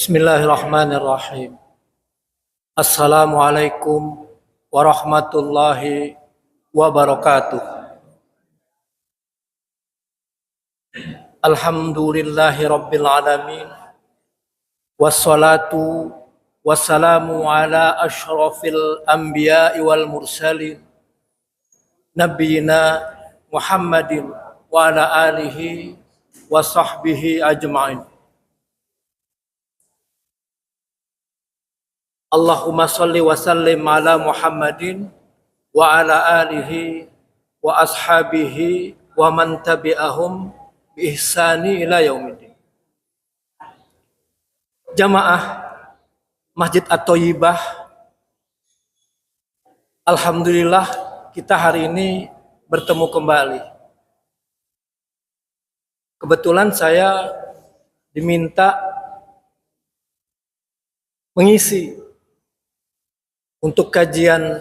Bismillahirrahmanirrahim. Assalamualaikum warahmatullahi wabarakatuh. Alhamdulillahi rabbil alamin. Wassalatu wassalamu ala ashrafil anbiya'i wal mursalin. Nabiyyina Muhammadin wa ala alihi wa sahbihi ajma'in. Allahumma salli wa sallim ala Muhammadin wa ala alihi wa ashabihi wa man tabi'ahum bi ihsani ila yaumiddin. Jamaah Masjid At-Thayyibah, alhamdulillah kita hari ini bertemu kembali. Kebetulan saya diminta mengisi untuk kajian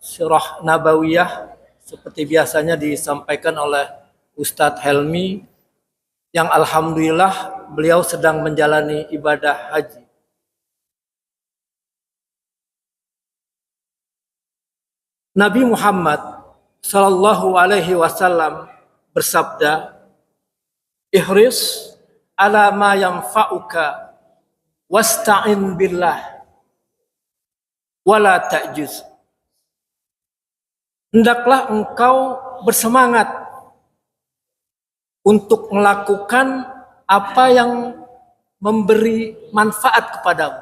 Sirah Nabawiyah seperti biasanya disampaikan oleh Ustadz Helmi yang alhamdulillah beliau sedang menjalani ibadah haji. Nabi Muhammad sallallahu alaihi wasallam bersabda, "Ihris ala ma yanfa'uka wasta'in billah wala ta'juz." Hendaklah engkau bersemangat untuk melakukan apa yang memberi manfaat kepadamu.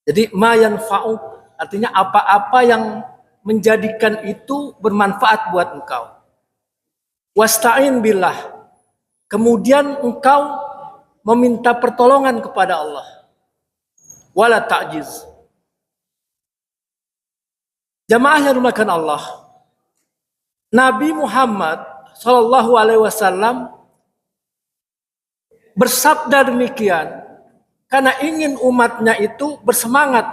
Jadi ma yanfa'uk artinya apa-apa yang menjadikan itu bermanfaat buat engkau. Wasta'in billah. Kemudian engkau meminta pertolongan kepada Allah. Wala ta'jiz. Jamaah yang dimuliakan Allah, Nabi Muhammad sallallahu alaihi wasallam bersabda demikian karena ingin umatnya itu bersemangat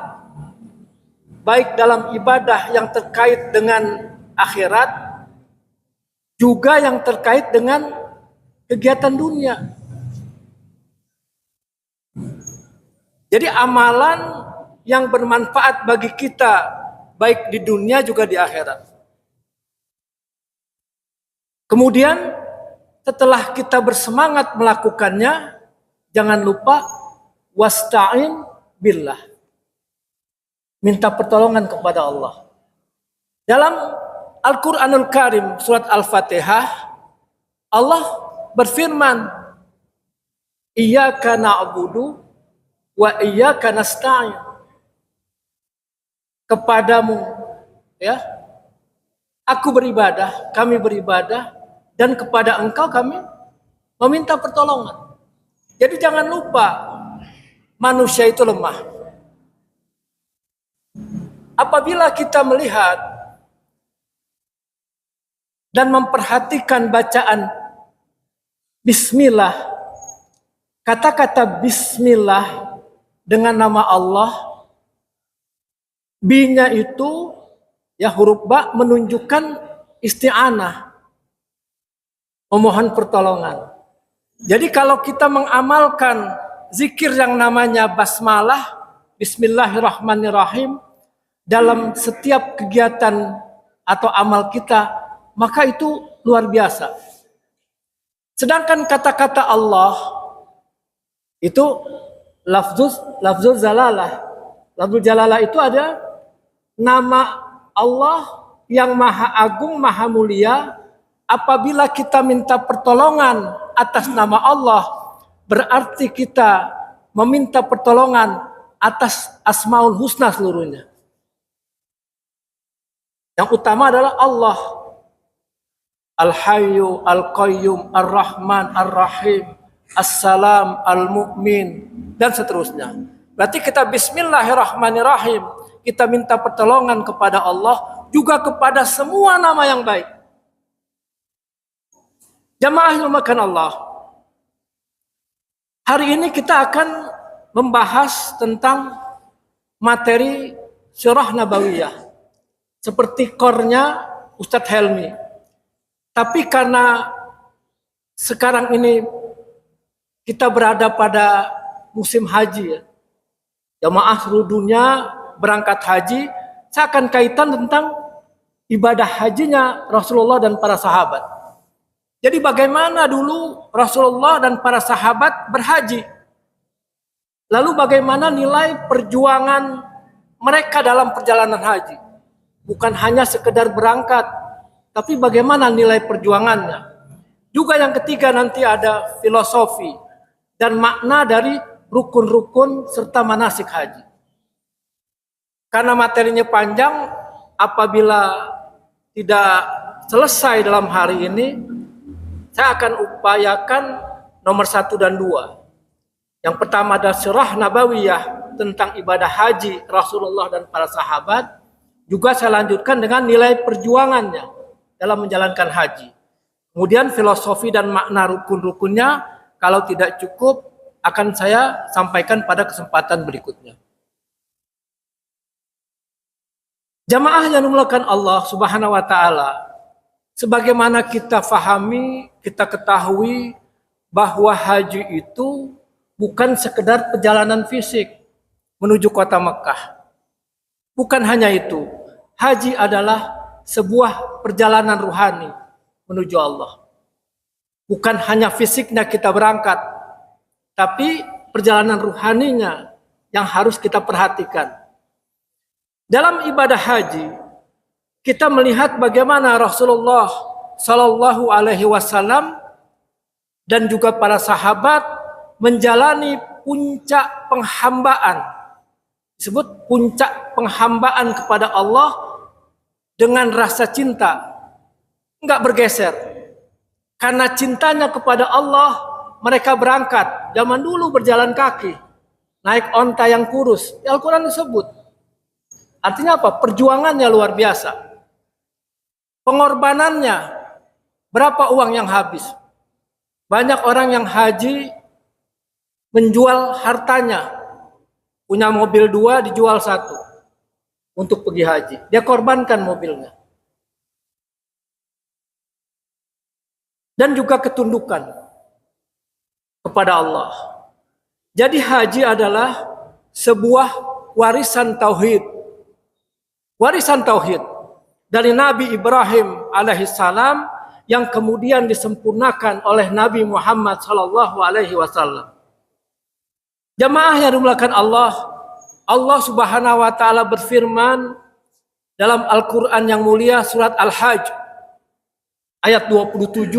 baik dalam ibadah yang terkait dengan akhirat juga yang terkait dengan kegiatan dunia. Jadi amalan yang bermanfaat bagi kita baik di dunia juga di akhirat. Kemudian setelah kita bersemangat melakukannya, jangan lupa wasta'in billah. Minta pertolongan kepada Allah. Dalam Al-Qur'anul Karim surat Al-Fatihah, Allah berfirman, "Iyyaka na'budu wa iyyaka nasta'in." Kepadamu ya aku beribadah, kami beribadah, dan kepada engkau kami meminta pertolongan. Jadi jangan lupa manusia itu lemah. Apabila kita melihat dan memperhatikan bacaan bismillah, kata-kata bismillah dengan nama Allah, B-nya itu ya huruf ba menunjukkan isti'anah, memohon pertolongan. Jadi kalau kita mengamalkan zikir yang namanya basmalah, bismillahirrahmanirrahim, dalam setiap kegiatan atau amal kita, maka itu luar biasa. Sedangkan kata-kata Allah itu lafzul jalalah. Lafzul jalalah itu ada nama Allah yang maha agung, maha mulia. Apabila kita minta pertolongan atas nama Allah, berarti kita meminta pertolongan atas Asmaul Husna seluruhnya. Yang utama adalah Allah. Al-Hayyu, Al-Qayyum, Ar-Rahman, Ar-Rahim, As-Salam, Al-Mu'min, dan seterusnya. Berarti kita bismillahirrahmanirrahim, kita minta pertolongan kepada Allah, juga kepada semua nama yang baik. Jamaah yang dimuliakan Allah, hari ini kita akan membahas tentang materi Sirah Nabawiyah seperti core-nya Ustadz Helmi. Tapi karena sekarang ini kita berada pada musim haji ya. Jamaah seluruh dunia berangkat haji, seakan kaitan tentang ibadah hajinya Rasulullah dan para sahabat. Jadi bagaimana dulu Rasulullah dan para sahabat berhaji? Lalu bagaimana nilai perjuangan mereka dalam perjalanan haji? Bukan hanya sekedar berangkat, tapi bagaimana nilai perjuangannya. Juga yang ketiga nanti ada filosofi dan makna dari rukun-rukun serta manasik haji. Karena materinya panjang, apabila tidak selesai dalam hari ini, saya akan upayakan nomor 1 dan 2. Yang pertama adalah Sirah Nabawiyah tentang ibadah haji Rasulullah dan para sahabat. Juga saya lanjutkan dengan nilai perjuangannya dalam menjalankan haji. Kemudian filosofi dan makna rukun-rukunnya, kalau tidak cukup akan saya sampaikan pada kesempatan berikutnya. Jamaah yang dimuliakan Allah Subhanahu wa taala, sebagaimana kita fahami, kita ketahui bahwa haji itu bukan sekedar perjalanan fisik menuju kota Mekah. Bukan hanya itu. Haji adalah sebuah perjalanan ruhani menuju Allah. Bukan hanya fisiknya kita berangkat, tapi perjalanan ruhaninya yang harus kita perhatikan. Dalam ibadah haji, kita melihat bagaimana Rasulullah Shallallahu Alaihi Wasallam dan juga para sahabat menjalani puncak penghambaan. Disebut puncak penghambaan kepada Allah dengan rasa cinta, enggak bergeser. Karena cintanya kepada Allah, mereka berangkat. Zaman dulu berjalan kaki, naik onta yang kurus. Al-Quran disebut. Artinya apa? Perjuangannya luar biasa. Pengorbanannya, berapa uang yang habis? Banyak orang yang haji menjual hartanya. Punya mobil 2 dijual 1 untuk pergi haji. Dia korbankan mobilnya. Dan juga ketundukan kepada Allah. Jadi haji adalah sebuah warisan tauhid. Warisan tauhid dari Nabi Ibrahim alaihissalam yang kemudian disempurnakan oleh Nabi Muhammad sallallahu alaihi wasallam. Jamaah yang dimuliakan Allah, Allah Subhanahu wa taala berfirman dalam Al-Qur'an yang mulia surat Al-Hajj ayat 27,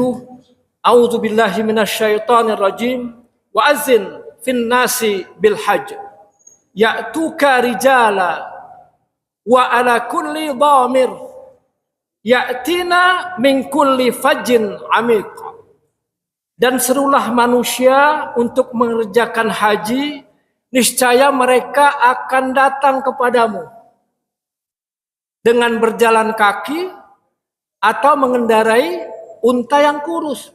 A'udzubillahi minasyaitonirrajim. Wa azin fin nasi bil hajj ya'tuka rijala wa ala kulli dhamir ya'tina min kulli fajjin amiq. Dan serulah manusia untuk mengerjakan haji, niscaya mereka akan datang kepadamu dengan berjalan kaki atau mengendarai unta yang kurus.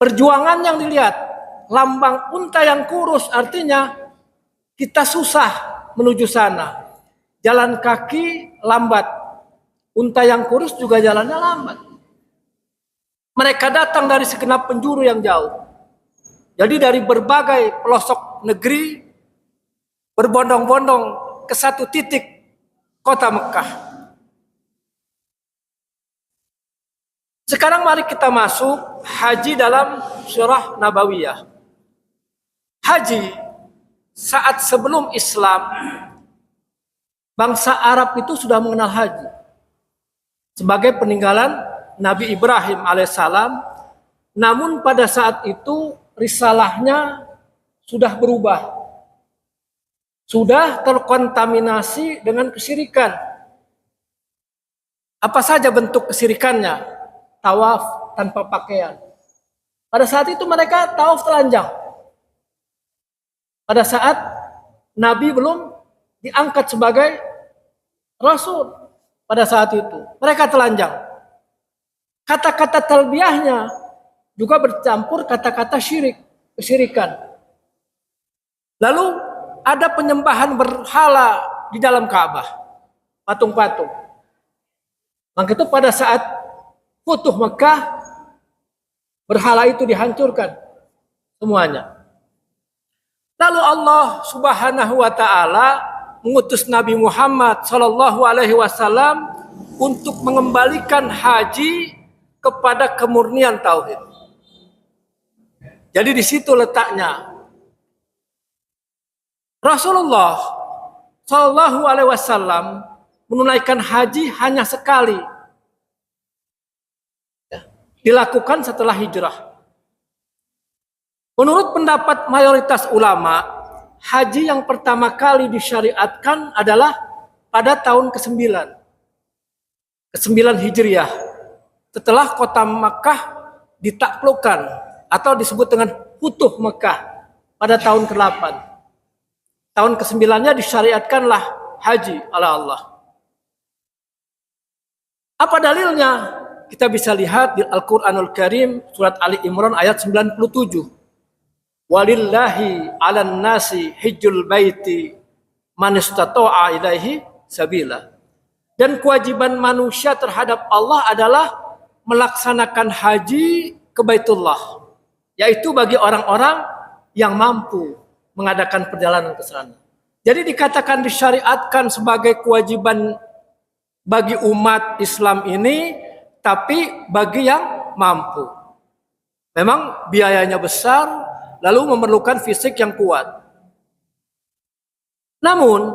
Perjuangan yang dilihat, lambang unta yang kurus artinya kita susah menuju sana. Jalan kaki lambat, unta yang kurus juga jalannya lambat. Mereka datang dari segenap penjuru yang jauh. Jadi dari berbagai pelosok negeri berbondong-bondong ke satu titik kota Mekah. Sekarang mari kita masuk haji dalam Sirah Nabawiyah. Haji saat sebelum Islam, bangsa Arab itu sudah mengenal haji sebagai peninggalan Nabi Ibrahim alaihissalam. Namun pada saat itu risalahnya sudah berubah, sudah terkontaminasi dengan kesyirikan. Apa saja bentuk kesyirikannya? Tawaf tanpa pakaian. Pada saat itu mereka tawaf telanjang. Pada saat Nabi belum diangkat sebagai Rasul. Pada saat itu mereka telanjang. Kata-kata talbiyahnya juga bercampur kata-kata syirik, kesyirikan. Lalu ada penyembahan berhala di dalam Ka'bah, patung-patung. Maka itu pada saat Futuh Mekah, Berhala itu dihancurkan semuanya. Lalu Allah Subhanahu wa taala mengutus Nabi Muhammad sallallahu alaihi wasallam untuk mengembalikan haji kepada kemurnian tauhid. Jadi di situ letaknya. Rasulullah sallallahu alaihi wasallam menunaikan haji hanya sekali. Dilakukan setelah hijrah. Menurut pendapat mayoritas ulama, haji yang pertama kali disyariatkan adalah pada tahun ke-9. Ke-9 Hijriah. Setelah kota Makkah ditaklukkan atau disebut dengan Futuh Makkah pada tahun ke-8. Tahun ke-9-nya disyariatkanlah haji oleh Allah. Apa dalilnya? Kita bisa lihat di Al-Qur'anul Karim surat Ali Imran ayat 97. Walillahi 'alan nasi hijjul baiti man istata'a ilaihi sabila. Dan kewajiban manusia terhadap Allah adalah melaksanakan haji ke Baitullah, yaitu bagi orang-orang yang mampu mengadakan perjalanan ke sana. Jadi dikatakan disyariatkan sebagai kewajiban bagi umat Islam ini, tapi bagi yang mampu. Memang biayanya besar, lalu memerlukan fisik yang kuat. Namun,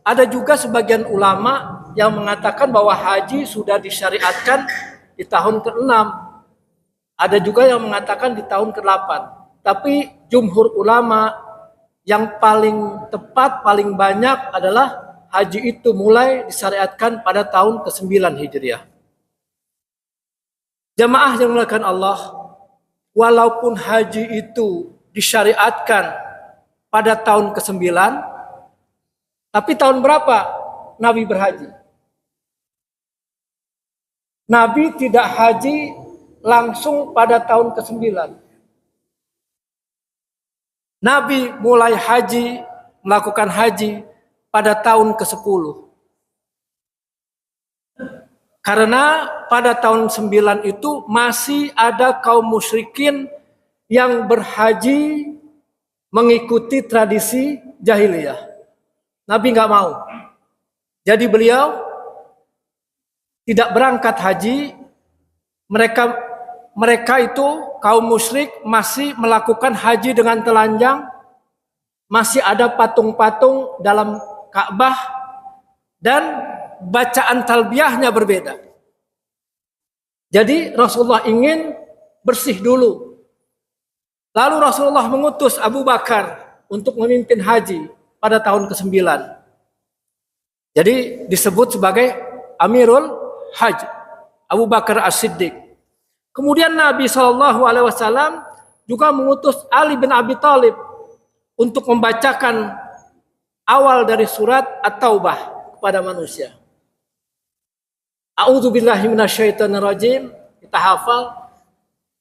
ada juga sebagian ulama yang mengatakan bahwa haji sudah disyariatkan di tahun ke-6. Ada juga yang mengatakan di tahun ke-8. Tapi jumhur ulama yang paling tepat, paling banyak adalah haji itu mulai disyariatkan pada tahun ke-9 Hijriah. Jamaah yang dimuliakan Allah, walaupun haji itu disyariatkan pada tahun ke-9, tapi tahun berapa Nabi berhaji? Nabi tidak haji langsung pada tahun ke-9. Nabi mulai haji, melakukan haji pada tahun ke-10. Karena pada tahun 9 itu masih ada kaum musyrikin yang berhaji mengikuti tradisi jahiliyah. Nabi nggak mau. Jadi beliau tidak berangkat haji. Mereka itu kaum musyrik masih melakukan haji dengan telanjang. Masih ada patung-patung dalam Ka'bah dan bacaan talbiyahnya berbeda. Jadi Rasulullah ingin bersih dulu. Lalu Rasulullah mengutus Abu Bakar untuk memimpin haji pada tahun ke-9. Jadi disebut sebagai Amirul Hajj, Abu Bakar As-Siddiq. Kemudian Nabi SAW juga mengutus Ali bin Abi Thalib untuk membacakan awal dari surat At-Taubah kepada manusia. A'udzubillahi minasyaitonirrajim. Kita hafal.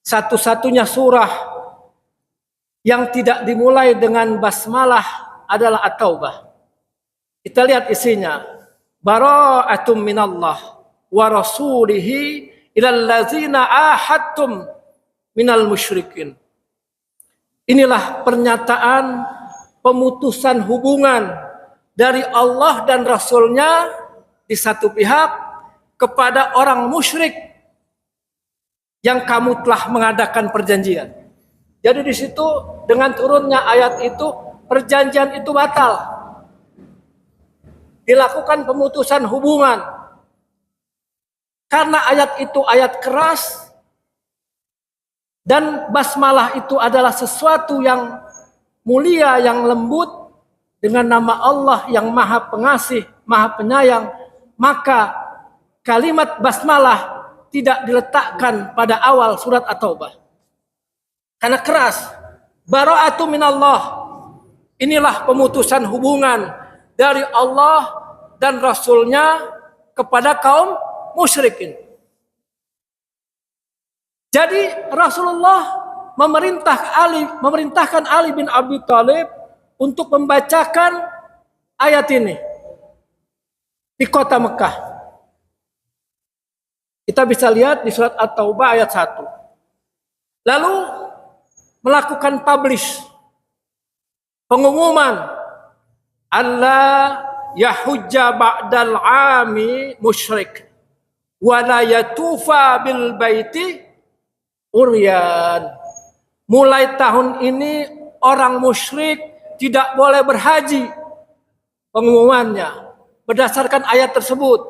Satu-satunya surah yang tidak dimulai dengan basmalah adalah At-Taubah. Kita lihat isinya. Bara'atum minallah wa rasulihi ilal ladzina ahadtum minal musyrikin. Inilah pernyataan pemutusan hubungan dari Allah dan Rasulnya di satu pihak kepada orang musyrik yang kamu telah mengadakan perjanjian. Jadi di situ dengan turunnya ayat itu perjanjian itu batal. Dilakukan pemutusan hubungan. Karena ayat itu ayat keras dan basmalah itu adalah sesuatu yang mulia, yang lembut dengan nama Allah yang Maha Pengasih, Maha Penyayang, maka kalimat basmalah tidak diletakkan pada awal surat At-Taubah. Karena keras. Bara'atu minallah. Inilah pemutusan hubungan dari Allah dan Rasulnya kepada kaum musyrikin. Jadi Rasulullah memerintahkan Ali bin Abi Thalib untuk membacakan ayat ini di kota Mekah. Kita bisa lihat di surat At-Taubah ayat 1. Lalu melakukan publish pengumuman Allah yahujja ba'dal ami musyrik wa la yatufa bil baiti uryan. Mulai tahun ini orang musyrik tidak boleh berhaji. Pengumumannya berdasarkan ayat tersebut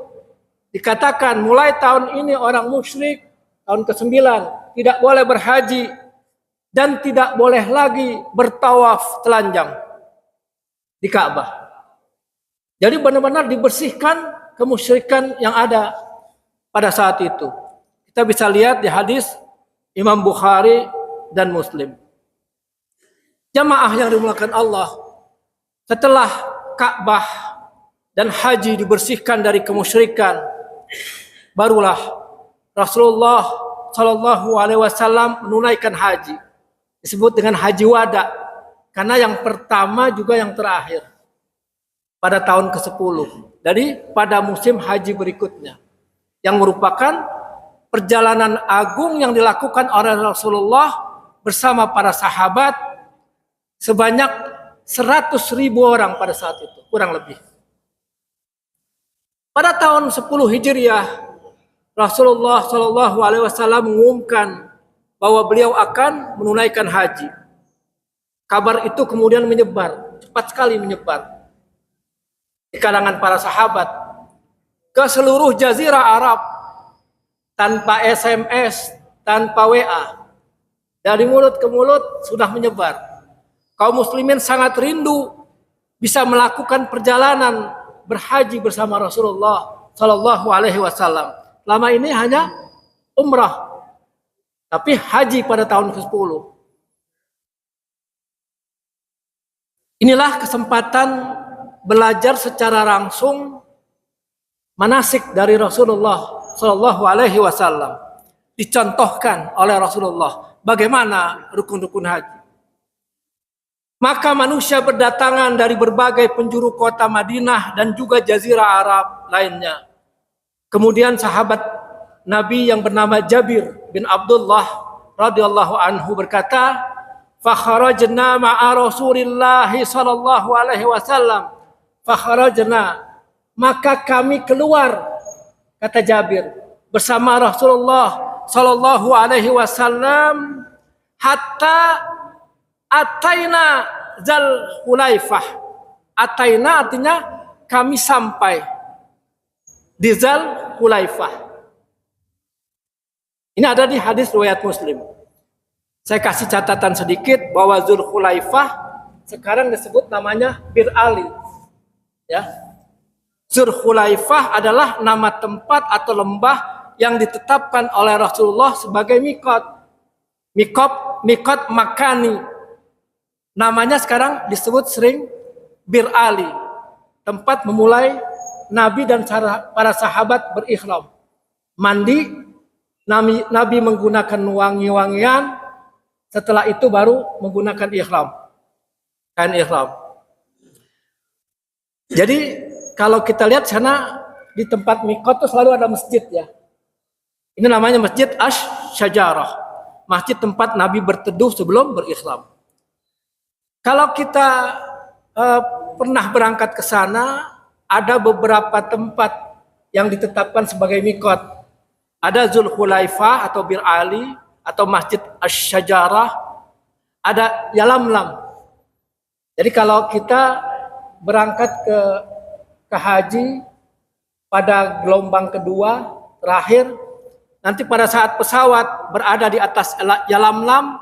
dikatakan mulai tahun ini orang musyrik tahun ke-9 tidak boleh berhaji dan tidak boleh lagi bertawaf telanjang di Ka'bah. Jadi benar-benar dibersihkan kemusyrikan yang ada pada saat itu. Kita bisa lihat di hadis Imam Bukhari dan Muslim. Jamaah yang dimuliakan Allah, setelah Ka'bah dan haji dibersihkan dari kemusyrikan, barulah Rasulullah Shallallahu Alaihi Wasallam menunaikan haji. Disebut dengan haji wada, karena yang pertama juga yang terakhir pada tahun ke-10. Jadi pada musim haji berikutnya, yang merupakan perjalanan agung yang dilakukan oleh Rasulullah bersama para sahabat sebanyak 100.000 orang pada saat itu, kurang lebih. Pada tahun 10 Hijriah, Rasulullah Shallallahu Alaihi Wasallam mengumumkan bahwa beliau akan menunaikan haji. Kabar itu kemudian menyebar, cepat sekali menyebar di kalangan para sahabat ke seluruh jazirah Arab tanpa SMS, tanpa WA. Dari mulut ke mulut sudah menyebar. Kaum muslimin sangat rindu bisa melakukan perjalanan berhaji bersama Rasulullah Shallallahu Alaihi Wasallam. Lama ini hanya umrah, tapi haji pada tahun ke-10. Inilah kesempatan belajar secara langsung manasik dari Rasulullah Shallallahu Alaihi Wasallam. Dicontohkan oleh Rasulullah bagaimana rukun-rukun haji. Maka manusia berdatangan dari berbagai penjuru kota Madinah dan juga jazirah Arab lainnya. Kemudian sahabat Nabi yang bernama Jabir bin Abdullah radhiyallahu anhu berkata, "Fakharajna ma'a Rasulillah sallallahu alaihi wasallam." Fakharajna, maka kami keluar, kata Jabir, bersama Rasulullah sallallahu alaihi wasallam hatta Ataina Zal Hulaifah. Ataina artinya kami sampai di Zal Hulaifah. Ini ada di hadis riwayat Muslim. Saya kasih catatan sedikit bahwa Zul Hulaifah sekarang disebut namanya Bir Ali. Ya. Zul Hulaifah adalah nama tempat atau lembah yang ditetapkan oleh Rasulullah sebagai mikot. Mikot makani. Namanya sekarang disebut sering Bir Ali, tempat memulai Nabi dan para sahabat berikhram. Mandi, Nabi menggunakan wangi-wangian, setelah itu baru menggunakan ihram, kain ihram. Jadi kalau kita lihat sana di tempat mikot itu selalu ada masjid ya. Ini namanya Masjid Asy-Syajarah, masjid tempat Nabi berteduh sebelum berikhram. Kalau kita pernah berangkat ke sana, ada beberapa tempat yang ditetapkan sebagai mikot. Ada Zul Hulaifah atau Bir Ali atau Masjid Asy-Syajarah, ada Yalamlam. Jadi kalau kita berangkat ke haji pada gelombang kedua terakhir, nanti pada saat pesawat berada di atas Yalamlam,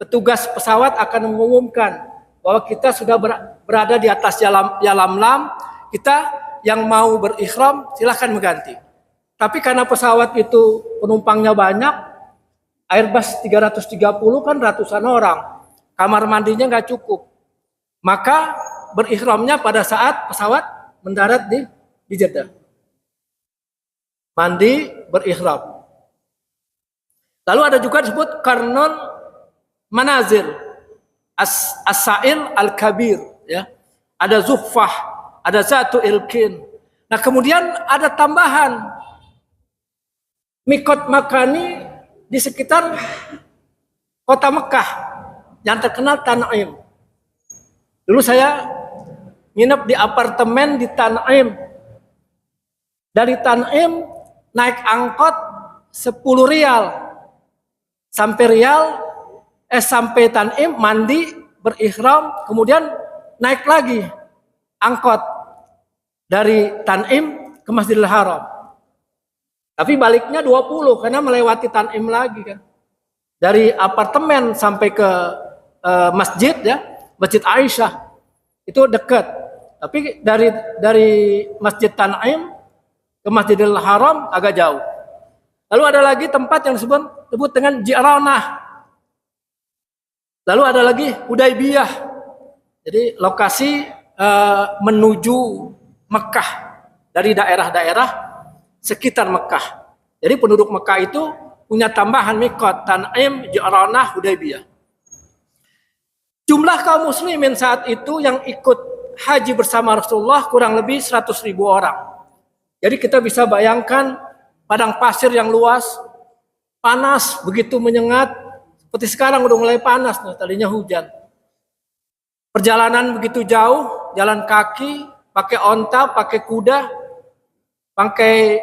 petugas pesawat akan mengumumkan bahwa kita sudah berada di atas Yalamlam. Kita yang mau berikhram silahkan mengganti. Tapi karena pesawat itu penumpangnya banyak, Airbus 330 kan ratusan orang, kamar mandinya nggak cukup. Maka berikhramnya pada saat pesawat mendarat di Jeddah. Mandi, berikhram. Lalu ada juga disebut Karnun Manazil As-Sa'il Al-Kabir ya. Ada Zuhfah, ada Zatu Ilkin. Nah, kemudian ada tambahan mikot makani di sekitar kota Mekah yang terkenal Tan'im. Dulu saya nginep di apartemen di Tan'im. Dari Tan'im naik angkot 10 rial sampai Tan'im, mandi, berihram, kemudian naik lagi angkot dari Tan'im ke Masjidil Haram. Tapi baliknya 20 karena melewati Tan'im lagi kan. Dari apartemen sampai ke masjid ya, Masjid Aisyah itu dekat. Tapi dari Masjid Tan'im ke Masjidil Haram agak jauh. Lalu ada lagi tempat yang disebut dengan Ji'ranah. Lalu ada lagi Hudaybiyah. Jadi lokasi menuju Mekah dari daerah-daerah sekitar Mekah. Jadi penduduk Mekah itu punya tambahan mikot Tan'im, Ji'ranah, Hudaybiyah. Jumlah kaum muslimin saat itu yang ikut haji bersama Rasulullah kurang lebih 100.000 orang. Jadi kita bisa bayangkan padang pasir yang luas, panas, begitu menyengat, seperti sekarang udah mulai panas, tadinya hujan. Perjalanan begitu jauh, jalan kaki, pakai onta, pakai kuda, pakai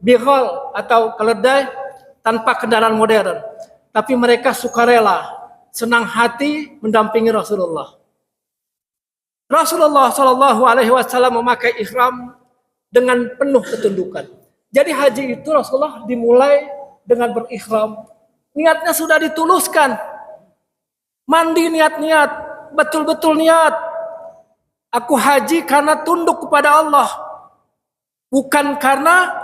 bihol atau keledai, tanpa kendaraan modern. Tapi mereka sukarela, senang hati mendampingi Rasulullah. Rasulullah Shallallahu Alaihi Wasallam memakai ihram dengan penuh ketundukan. Jadi haji itu Rasulullah dimulai dengan berihram. Niatnya sudah dituluskan. Mandi niat-niat, betul-betul niat. Aku haji karena tunduk kepada Allah. Bukan karena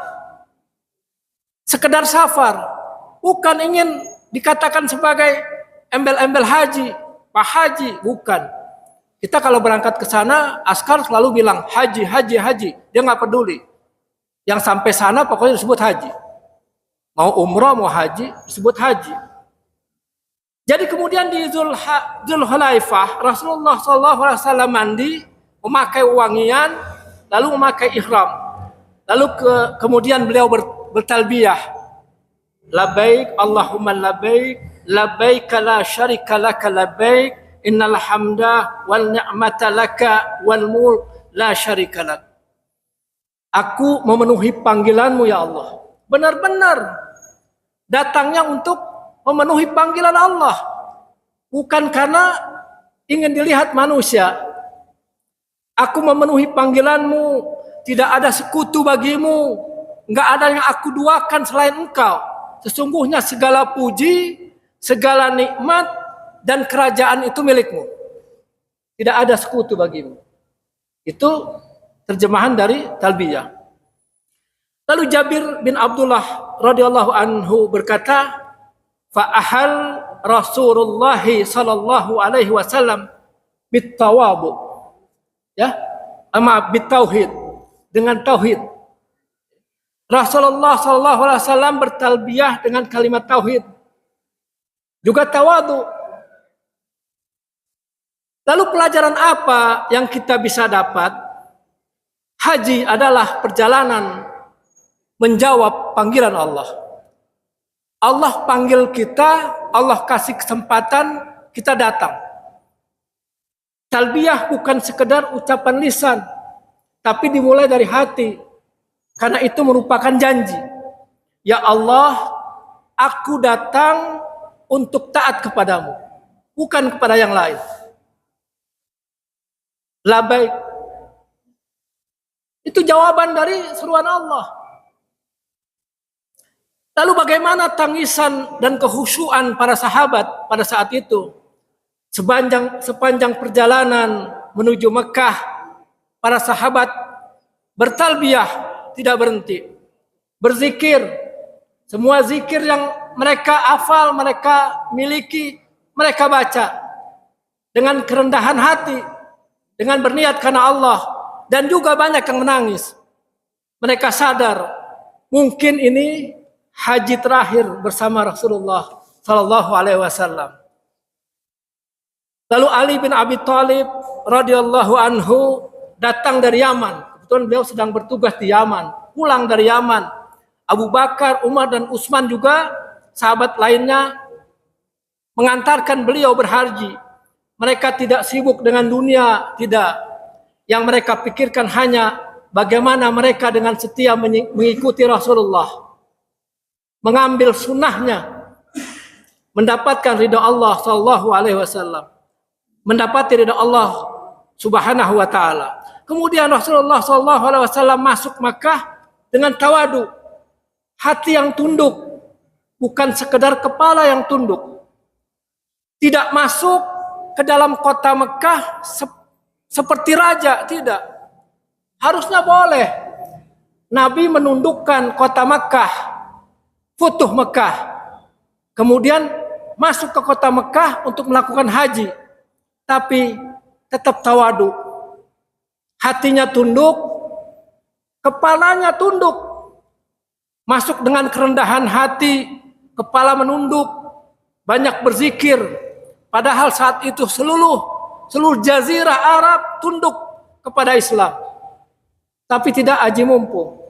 sekedar safar. Bukan ingin dikatakan sebagai embel-embel haji, Pak Haji, bukan. Kita kalau berangkat ke sana, askar selalu bilang haji, haji, haji. Dia nggak peduli. Yang sampai sana pokoknya disebut haji. Mau umrah, mau haji, disebut haji. Jadi kemudian di Dzulhulaifah, Rasulullah SAW mandi, memakai wangian, lalu memakai ihram. Lalu kemudian beliau bertalbiyah. Labbaik, Allahumma labbaik, labbaik la syarika laka labbaik, innal hamda wal ni'mata laka wal mulk la syarika lak. Aku memenuhi panggilanmu ya Allah. Benar-benar datangnya untuk memenuhi panggilan Allah. Bukan karena ingin dilihat manusia. Aku memenuhi panggilanmu, tidak ada sekutu bagimu, enggak ada yang aku duakan selain engkau. Sesungguhnya segala puji, segala nikmat dan kerajaan itu milikmu. Tidak ada sekutu bagimu. Itu terjemahan dari talbiyah. Lalu Jabir bin Abdullah radhiyallahu anhu berkata, fa'ahal Rasulullah sallallahu alaihi wasallam bitawabu. Ya, bitauhid, dengan tauhid. Rasulullah sallallahu alaihi wasallam bertalbiyah dengan kalimat tauhid. Juga tawadu. Lalu pelajaran apa yang kita bisa dapat? Haji adalah perjalanan menjawab panggilan Allah. Allah panggil kita, Allah kasih kesempatan, kita datang. Talbiyah bukan sekedar ucapan lisan, tapi dimulai dari hati. Karena itu merupakan janji. Ya Allah, aku datang untuk taat kepadamu, bukan kepada yang lain. Labbaik. Itu jawaban dari seruan Allah. Lalu bagaimana tangisan dan kehusyuan para sahabat pada saat itu? Sepanjang perjalanan menuju Mekah, para sahabat bertalbiyah, tidak berhenti. Berzikir, semua zikir yang mereka hafal, mereka miliki, mereka baca. Dengan kerendahan hati, dengan berniat karena Allah. Dan juga banyak yang menangis. Mereka sadar, mungkin ini haji terakhir bersama Rasulullah Sallallahu Alaihi Wasallam. Lalu Ali bin Abi Thalib radhiyallahu anhu datang dari Yaman. Kebetulan beliau sedang bertugas di Yaman, pulang dari Yaman. Abu Bakar, Umar dan Utsman juga sahabat lainnya mengantarkan beliau berhaji. Mereka tidak sibuk dengan dunia, tidak. Yang mereka pikirkan hanya bagaimana mereka dengan setia mengikuti Rasulullah, mengambil sunnahnya, mendapatkan ridha Allah Sallallahu Alaihi Wasallam, mendapati ridha Allah Subhanahu Wa Taala. Kemudian Rasulullah Sallallahu Alaihi Wasallam masuk Makkah dengan tawadu, hati yang tunduk, bukan sekedar kepala yang tunduk. Tidak masuk ke dalam kota Mekah seperti raja, tidak. Harusnya boleh Nabi menundukkan kota Mekah, Futuh Mekah, kemudian masuk ke kota Mekah untuk melakukan haji, tapi tetap tawadu, hatinya tunduk, kepalanya tunduk, masuk dengan kerendahan hati, kepala menunduk, banyak berzikir. Padahal saat itu seluruh jazirah Arab tunduk kepada Islam, tapi tidak aji mumpung.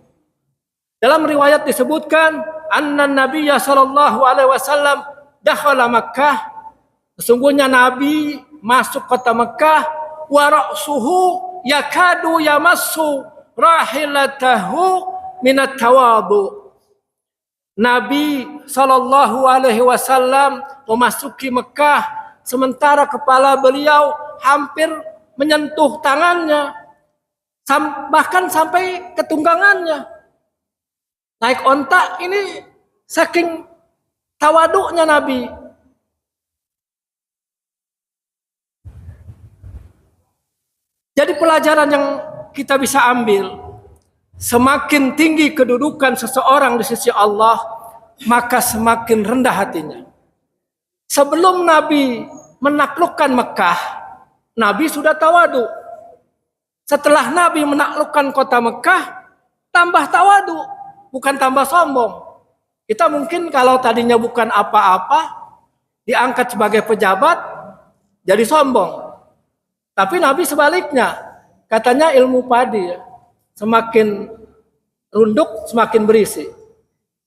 Dalam riwayat disebutkan, anna Nabiyya sallallahu alaihi wasallam dakhala Makkah, sesungguhnya Nabi masuk kota Makkah, wa ra'suhu yakadu yamassu rahilatahu minat tawadu. Nabi sallallahu alaihi wasallam memasuki Mekah sementara kepala beliau hampir menyentuh tangannya, bahkan sampai ke tunggangannya. Naik onta ini saking tawaduknya Nabi. Jadi pelajaran yang kita bisa ambil, semakin tinggi kedudukan seseorang di sisi Allah, maka semakin rendah hatinya. Sebelum Nabi menaklukkan Mekah, Nabi sudah tawadu. Setelah Nabi menaklukkan kota Mekah, tambah tawadu, bukan tambah sombong. Kita mungkin kalau tadinya bukan apa-apa, diangkat sebagai pejabat, jadi sombong. Tapi Nabi sebaliknya, katanya ilmu padi ya, semakin runduk semakin berisi.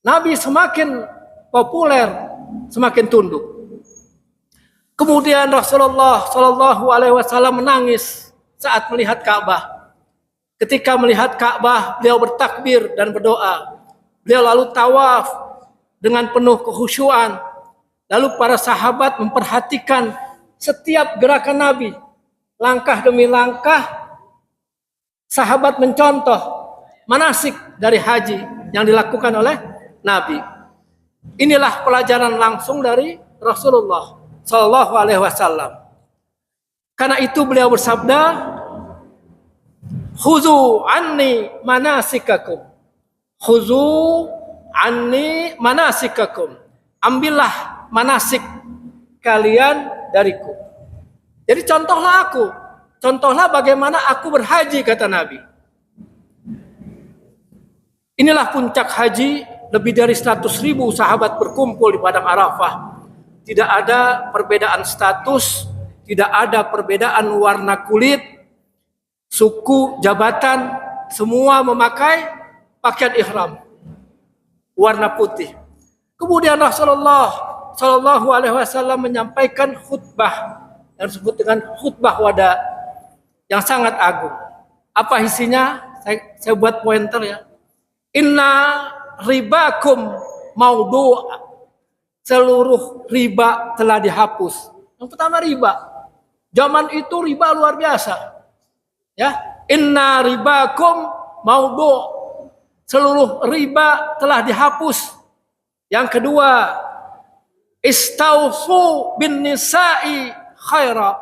Nabi semakin populer, semakin tunduk. Kemudian Rasulullah Shallallahu Alaihi Wasallam menangis saat melihat Ka'bah. Ketika melihat Ka'bah, beliau bertakbir dan berdoa. Beliau lalu tawaf dengan penuh kekhusyuan. Lalu para sahabat memperhatikan setiap gerakan Nabi, langkah demi langkah. Sahabat mencontoh manasik dari haji yang dilakukan oleh Nabi. Inilah pelajaran langsung dari Rasulullah Sallallahu Alaihi Wasallam. Karena itu beliau bersabda, "Khuzu anni manasikakum, khuzu anni manasikakum." Ambillah manasik kalian dariku. Jadi contohlah aku, contohlah bagaimana aku berhaji, kata Nabi. Inilah puncak haji, lebih dari 100.000 sahabat berkumpul di padang Arafah. Tidak ada perbedaan status, tidak ada perbedaan warna kulit, suku, jabatan, semua memakai pakaian ihram warna putih. Kemudian Rasulullah Shallallahu Alaihi Wasallam menyampaikan khutbah yang disebut dengan khutbah wada yang sangat agung. Apa isinya? Saya buat pointer ya. Inna ribakum maudu', seluruh riba telah dihapus. Yang pertama riba. Zaman itu riba luar biasa. Ya, inna ribakum maudu', seluruh riba telah dihapus. Yang kedua, istausu bin nisa'i khaira,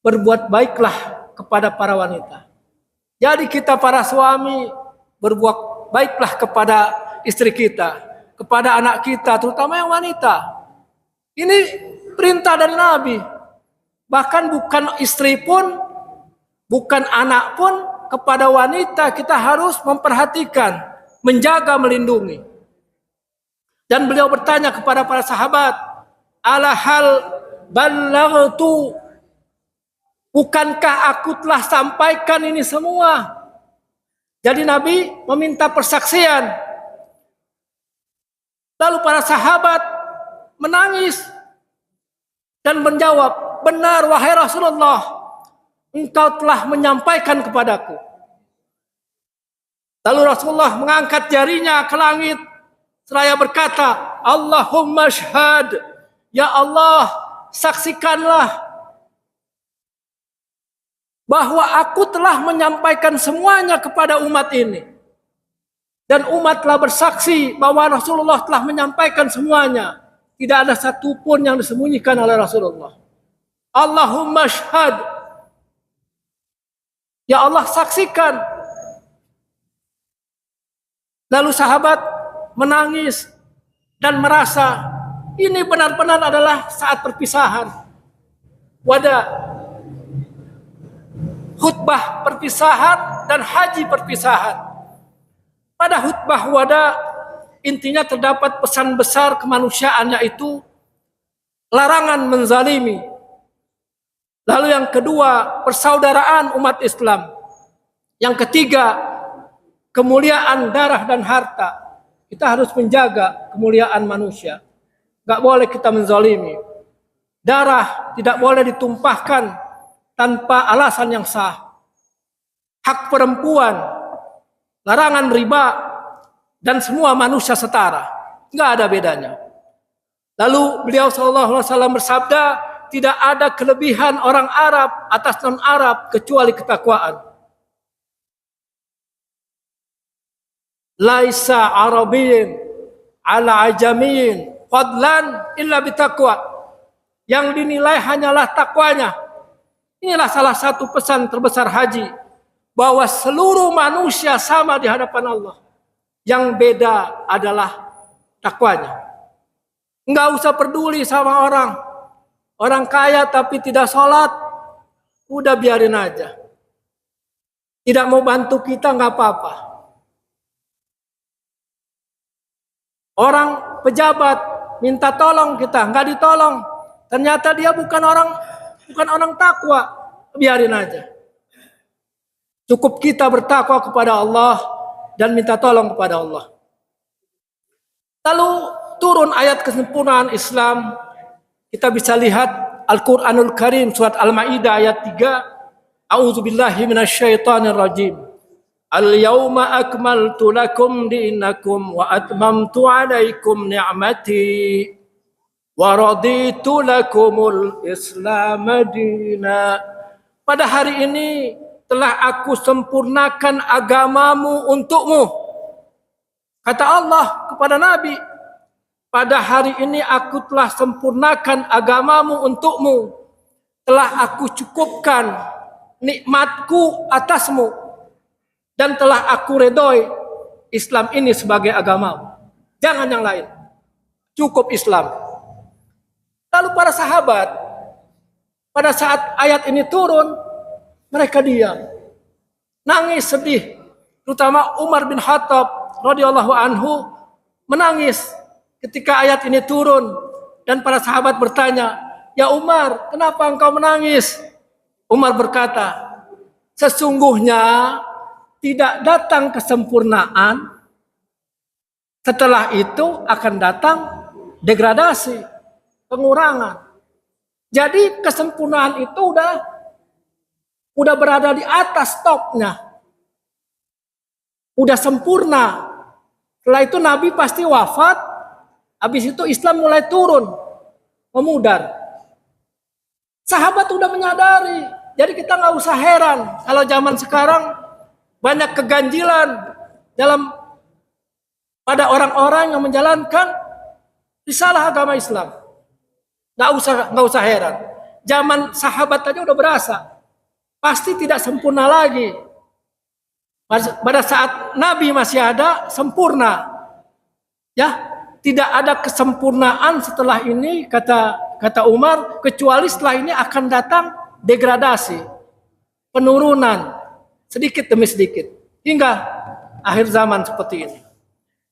berbuat baiklah kepada para wanita. Jadi kita para suami berbuat baiklah kepada istri kita, kepada anak kita, terutama yang wanita. Ini perintah dari Nabi. Bahkan bukan istri pun, bukan anak pun, kepada wanita kita harus memperhatikan, menjaga, melindungi. Dan beliau bertanya kepada para sahabat, ala hal ballaghtu, bukankah aku telah sampaikan ini semua? Jadi Nabi meminta persaksian. Lalu para sahabat menangis. dan menjawab, "Benar wahai Rasulullah, engkau telah menyampaikan kepadaku." Lalu Rasulullah mengangkat jarinya ke langit seraya berkata, "Allahumma syhad, ya Allah, saksikanlah bahwa aku telah menyampaikan semuanya kepada umat ini. Dan umat telah bersaksi bahwa Rasulullah telah menyampaikan semuanya. Tidak ada satupun yang disembunyikan oleh Rasulullah. Allahumma syhad, ya Allah, saksikan." Lalu sahabat menangis dan merasa ini benar-benar adalah saat perpisahan. Wada, khutbah perpisahan dan haji perpisahan. Pada khutbah wada intinya terdapat pesan besar kemanusiaan, yaitu larangan menzalimi. Lalu yang kedua, persaudaraan umat Islam. Yang ketiga, kemuliaan darah dan harta. Kita harus menjaga kemuliaan manusia. Gak boleh kita menzalimi. Darah tidak boleh ditumpahkan tanpa alasan yang sah. Hak perempuan, larangan riba, dan semua manusia setara. Gak ada bedanya. Lalu beliau SAW bersabda, tidak ada kelebihan orang Arab atas non-Arab kecuali ketakwaan. Laisa Arabiyyin ala ajamiyyin fadlan illa bitaqwa. Yang dinilai hanyalah takwanya. Inilah salah satu pesan terbesar haji, bahwa seluruh manusia sama di hadapan Allah. Yang beda adalah takwanya. Enggak usah peduli sama orang. Orang kaya tapi tidak sholat, udah biarin aja. Tidak mau bantu kita nggak apa-apa. Orang pejabat minta tolong kita, nggak ditolong. Ternyata dia bukan orang takwa, biarin aja. Cukup kita bertakwa kepada Allah dan minta tolong kepada Allah. Lalu turun ayat kesempurnaan Islam. Kita bisa lihat Al-Quranul Karim surat Al-Ma'idah ayat 3. A'udzubillahi minasyaitonirrajim. Al-yawma akmaltu lakum dinakum wa atmamtu alaikum ni'mati wa raditu lakumul Islam madina. Pada hari ini telah aku sempurnakan agamamu untukmu. Kata Allah kepada Nabi, pada hari ini aku telah sempurnakan agamamu untukmu. Telah aku cukupkan nikmatku atasmu. Dan telah aku redoi Islam ini sebagai agamamu. Jangan yang lain. Cukup Islam. Lalu para sahabat, pada saat ayat ini turun, mereka diam. Nangis sedih. Terutama Umar bin Khattab radhiyallahu anhu menangis ketika ayat ini turun. Dan para sahabat bertanya, "Ya Umar, kenapa engkau menangis?" Umar berkata, "Sesungguhnya tidak datang kesempurnaan, setelah itu akan datang degradasi, pengurangan. Jadi kesempurnaan itu udah berada di atas topnya, udah sempurna. Setelah itu Nabi pasti wafat, habis itu Islam mulai turun, memudar. Sahabat udah menyadari, jadi kita nggak usah heran kalau zaman sekarang banyak keganjilan pada orang-orang yang menjalankan risalah agama Islam. Nggak usah heran. Zaman sahabat tadi udah berasa, pasti tidak sempurna lagi. Pada saat Nabi masih ada, sempurna. Ya, tidak ada kesempurnaan setelah ini, kata Umar, kecuali setelah ini akan datang degradasi, penurunan. Sedikit demi sedikit. Hingga akhir zaman seperti ini.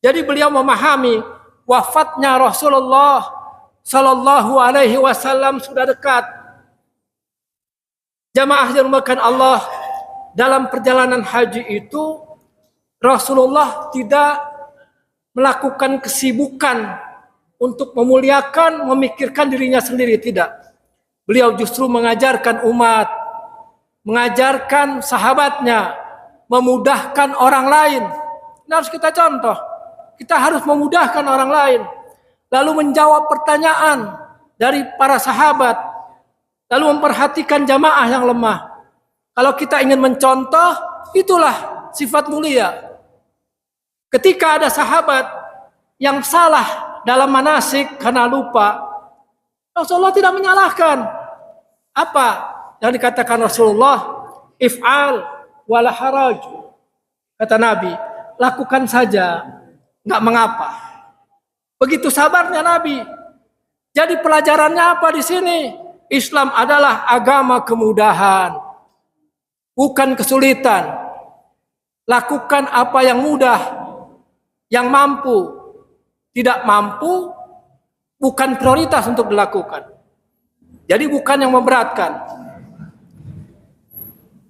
Jadi beliau memahami wafatnya Rasulullah Sallallahu Alaihi Wasallam sudah dekat. Jamaah yang dimuliakan Allah, dalam perjalanan haji itu Rasulullah tidak melakukan kesibukan untuk memuliakan, memikirkan dirinya sendiri, tidak. Beliau justru mengajarkan umat, mengajarkan sahabatnya, memudahkan orang lain. Ini harus kita contoh. Kita harus memudahkan orang lain. Lalu menjawab pertanyaan dari para sahabat. Lalu memperhatikan jamaah yang lemah. Kalau kita ingin mencontoh, itulah sifat mulia. Ketika ada sahabat yang salah dalam manasik karena lupa, Rasulullah tidak menyalahkan. Apa yang dikatakan Rasulullah? If'al wala haraj. Kata Nabi, lakukan saja, nggak mengapa. Begitu sabarnya Nabi. Jadi pelajarannya apa di sini? Islam adalah agama kemudahan, bukan kesulitan. Lakukan apa yang mudah, yang mampu. Tidak mampu, bukan prioritas untuk dilakukan. Jadi bukan yang memberatkan.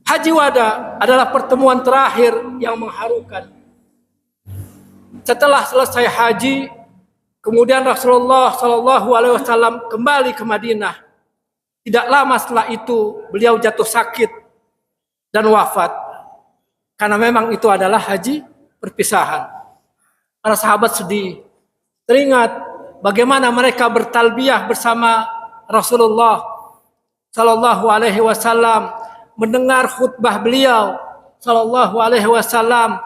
Haji Wada adalah pertemuan terakhir yang mengharukan. Setelah selesai haji, kemudian Rasulullah SAW kembali ke Madinah. Tidak lama setelah itu beliau jatuh sakit dan wafat. Karena memang itu adalah haji perpisahan. Para sahabat sedih. Teringat bagaimana mereka bertalbiyah bersama Rasulullah Sallallahu Alaihi Wasallam, mendengar khutbah beliau Sallallahu Alaihi Wasallam,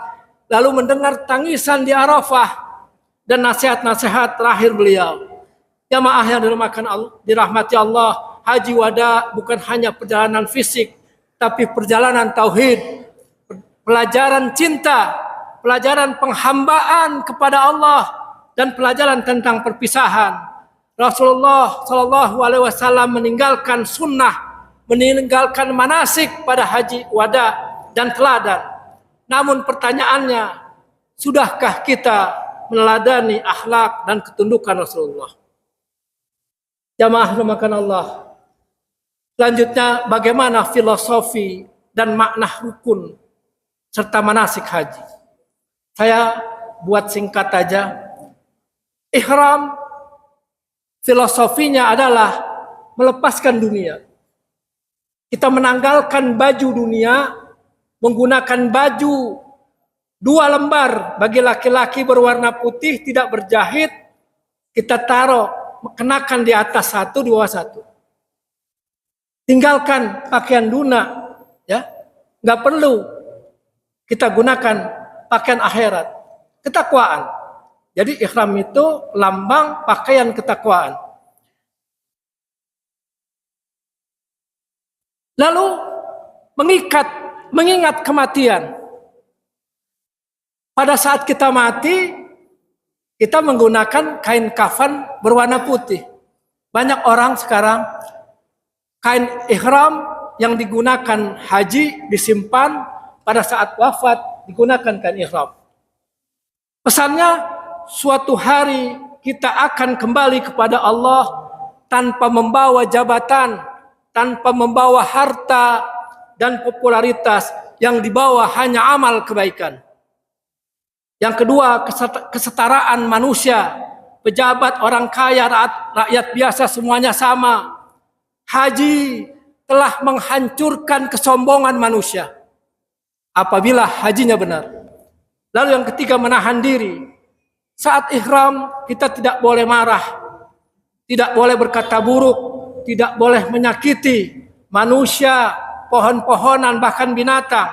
lalu mendengar tangisan di Arafah dan nasihat-nasihat terakhir beliau. Jamaah yang dirahmati Allah, Haji Wada bukan hanya perjalanan fisik, tapi perjalanan tauhid, pelajaran cinta, pelajaran penghambaan kepada Allah, dan pelajaran tentang perpisahan. Rasulullah Shallallahu Alaihi Wasallam meninggalkan sunnah, meninggalkan manasik pada Haji Wada dan teladan. Namun pertanyaannya, sudahkah kita meneladani akhlak dan ketundukan Rasulullah? Jamaah rahmatkan Allah. Selanjutnya, bagaimana filosofi dan makna rukun serta manasik haji? Saya buat singkat aja. Ihram filosofinya adalah melepaskan dunia. Kita menanggalkan baju dunia, menggunakan baju 2 lembar bagi laki-laki berwarna putih tidak berjahit, kita taruh, kenakan di atas 1, di bawah 1. Tinggalkan pakaian dunia, ya, nggak perlu kita gunakan pakaian akhirat, ketakwaan. Jadi ihram itu lambang pakaian ketakwaan. Lalu mengingat kematian. Pada saat kita mati, kita menggunakan kain kafan berwarna putih. Banyak orang sekarang kain ihram yang digunakan haji disimpan, pada saat wafat digunakan kain ihram. Pesannya, suatu hari kita akan kembali kepada Allah tanpa membawa jabatan, tanpa membawa harta dan popularitas, yang dibawa hanya amal kebaikan. Yang kedua, kesetaraan manusia, pejabat, orang kaya, rakyat biasa semuanya sama. Haji telah menghancurkan kesombongan manusia apabila hajinya benar. Lalu yang ketiga, menahan diri. Saat ihram kita tidak boleh marah, tidak boleh berkata buruk, tidak boleh menyakiti manusia, pohon-pohonan, bahkan binatang.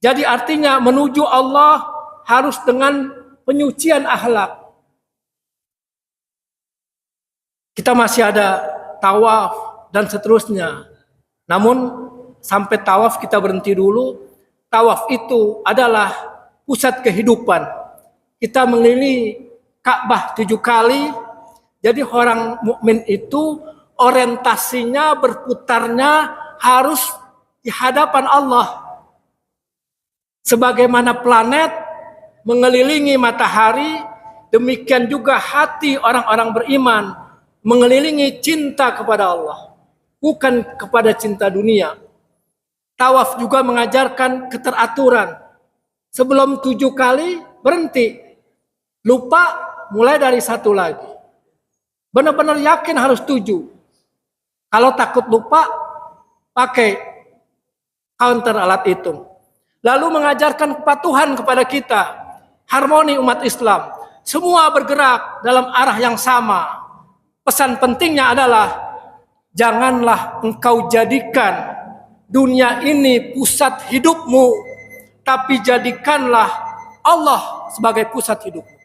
Jadi artinya menuju Allah harus dengan penyucian akhlak. Kita masih ada tawaf dan seterusnya. Namun sampai tawaf kita berhenti dulu. Tawaf itu adalah pusat kehidupan. Kita mengelilingi Ka'bah 7 kali. Jadi orang mukmin itu orientasinya, berputarnya harus di hadapan Allah. Sebagaimana planet mengelilingi matahari, demikian juga hati orang-orang beriman mengelilingi cinta kepada Allah, bukan kepada cinta dunia. Tawaf juga mengajarkan keteraturan. Sebelum 7 kali berhenti. Lupa, mulai dari 1 lagi. Benar-benar yakin harus 7. Kalau takut lupa, pakai counter alat hitung. Lalu mengajarkan kepatuhan kepada kita, harmoni umat Islam. Semua bergerak dalam arah yang sama. Pesan pentingnya adalah, janganlah engkau jadikan dunia ini pusat hidupmu, tapi jadikanlah Allah sebagai pusat hidupmu.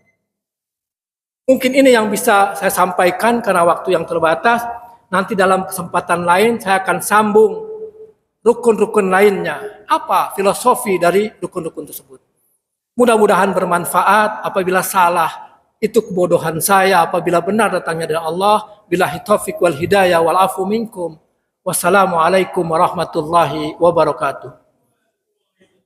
Mungkin ini yang bisa saya sampaikan karena waktu yang terbatas. Nanti dalam kesempatan lain saya akan sambung rukun-rukun lainnya. Apa filosofi dari rukun-rukun tersebut? Mudah-mudahan bermanfaat. Apabila salah, itu kebodohan saya. Apabila benar, datangnya dari Allah. Billahi taufiq wal hidayah wal afu minkum. Wassalamualaikum warahmatullahi wabarakatuh.